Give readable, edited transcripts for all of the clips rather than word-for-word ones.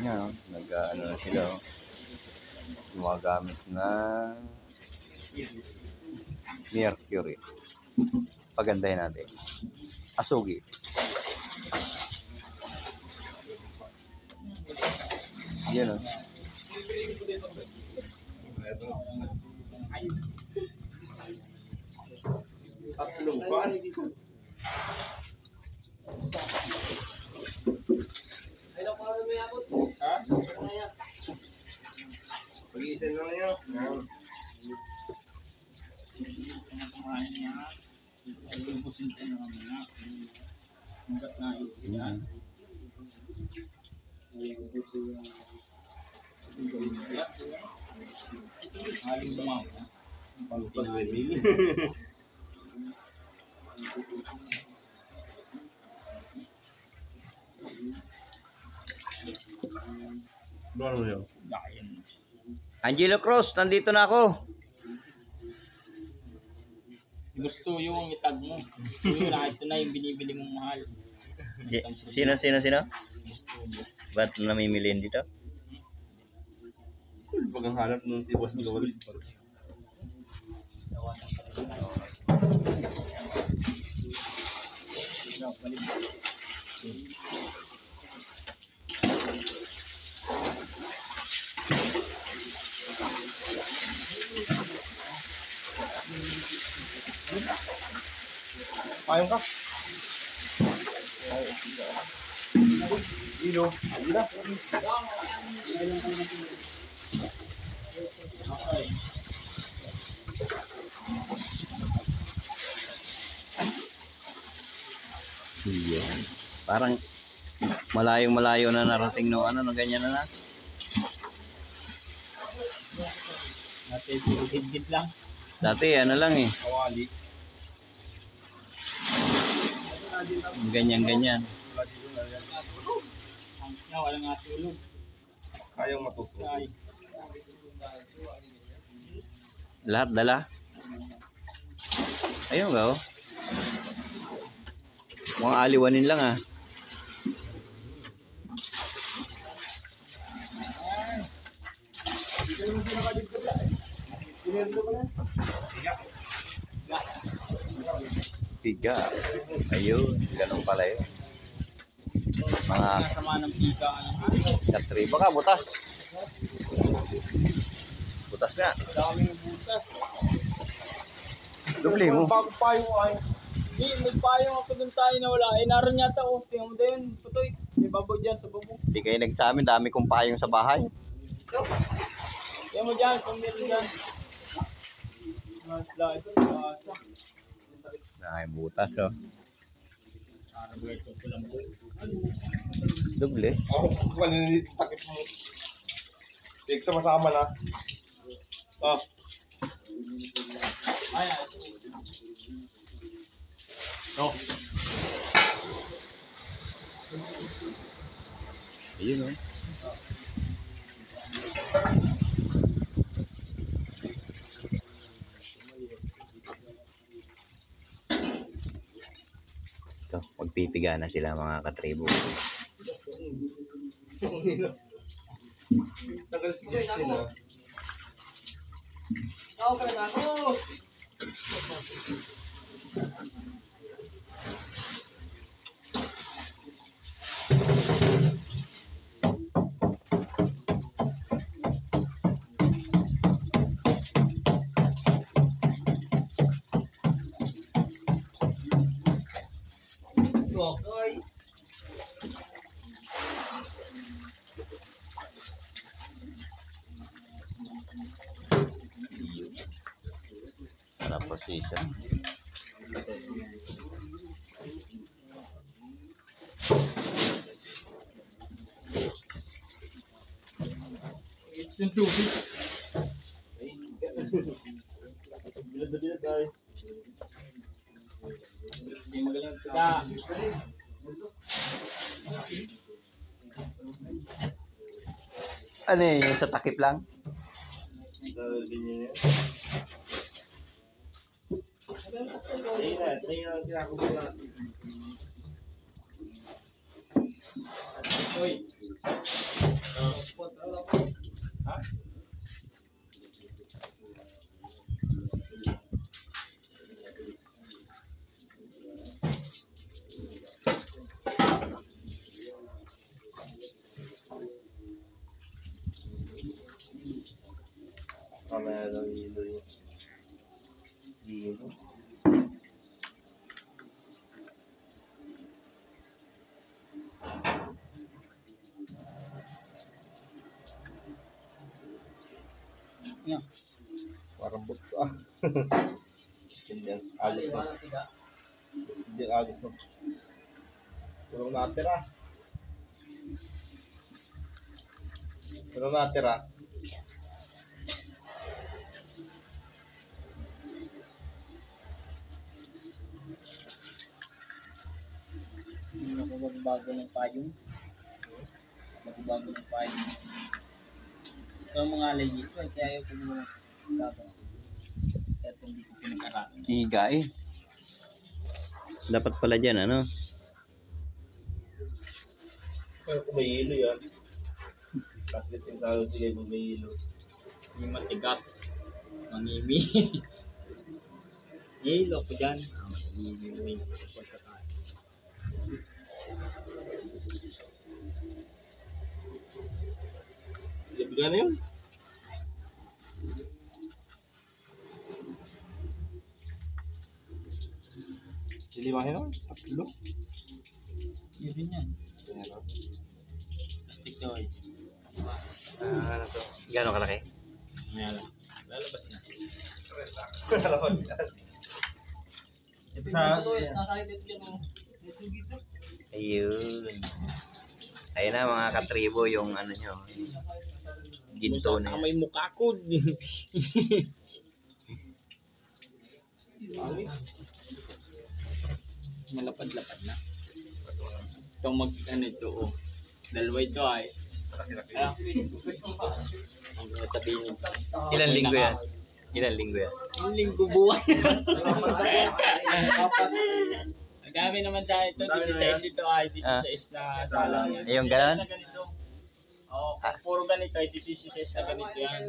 niya, oh. Nag-ano na sila, oh. Gumagamit na mercury. Pagandahin natin. Asugi. Yan, oh. Tatlong pan. Ha? Pag-iisan lang niyo. Yan. Angelo Cruz, nandito na ako. Gusto yung itag mo. Gusto yun, ito na yung binibili mong mahal. Sino? Ba't namimiliin dito? Pag ang hanap nun si Boss Gawal. Payong ka? Ilo. Ilo. Yan. Parang malayo na narating no ganyan na. Dati higit lang. Dati ano lang eh. Kawali. Ganyan. Walang natulog. Kayang matuto. Lahat dala. Ayun ba, oh. Mga aliwanin lang, ah. Tiga. Ayun, ganun pala yun. Mga Sama ng pika. katri. Baka butas. Butas nga. Daming butas. Dubli mo. Bago payong ay. Hindi, may payong ako dun tayo na wala. Eh, naroon yata oh. Tingnan mo din. Putoy. May babaw dyan sa bubong. Hindi kayo nagsamin. Dami kong payong sa bahay. Tingnan mo dyan. Kung meron dyan. Ito. Ay, butas, oh. Doble. Ako, maninit takip mo. Tig sama-sama na. Oh. Ay. Oh. Ayun, oh. Ito, magpipiga na sila mga katribo. Tagal si Justin ah. Ako ka na ako. Okay. Para position. Yung tubig. Bilad tayo. Hindi magaling kita. Ano eh, yung sa takip lang? Ganyan yan. Tingnan lang kinakabuo natin. Uy. ng hilo yun. Hilo. Yan. Parang bukto ah. Hindi, agos na. Hindi, agos na. Pero natira. Pero natira. Hindi na magbago ng payong. Magbago ng payong. Ito ang mga alay dito. Kaya ayaw ko mga gagawin. Kaya ito hindi ko pinag-aralan. Higa eh. Dapat pala dyan, ano? Pero kung may hilo yan. Bakit yung tawag sige kung may hilo. Hindi matigas. Mangimi. Hilo ko dyan. Mangimi. Labi na yun. Silimahin naman. Tatlo. Yun din yan. Ayan, Plastic to eh. Ano to? Gano'ng kalaki? Ayan lang. Lalabas na. Ito sa... Ayun. Ayun na mga katribo yung ano nyo. Ginto na yan. May mukha ko. Malapad-lapad na. Itong mag ano ito oh. Dalawa ito ay. Ang sabihin. Ilan linggo yan? Ilan linggo yan? Yung linggo buwan. Ang dami naman sa ito. 16 ito ay 16 na salang yan. Yung ganon? Oo, puro ganito ay 16 na ganito yan.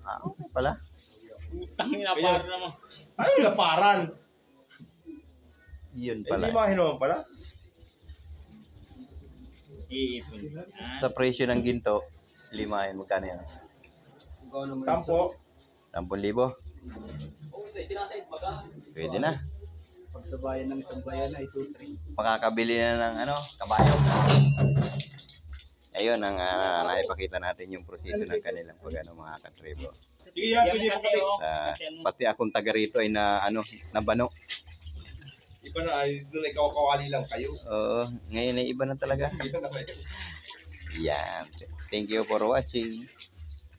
Ah, okay pala. Utang na para naman. Ano yung laparan? Yun Hindi pala. mahin naman pala. Iipon. Sa presyo ng ginto, 5 yun. Magkano yan? 10. 10,000? Pwede na. Pag sa bayan ng isang bayan ay 2-3. Makakabili na ng ano, kabayo. Ayun ang naipakita natin yung proseso ng kanilang pag-ano mga katribo. Sige yan, pwede mo pati. Pati akong taga rito ay na ano, nabano. Iba na, ay doon ikaw kawali lang kayo. Oo, ngayon ay iba na talaga. Iba na kayo. Yan. Thank you for watching.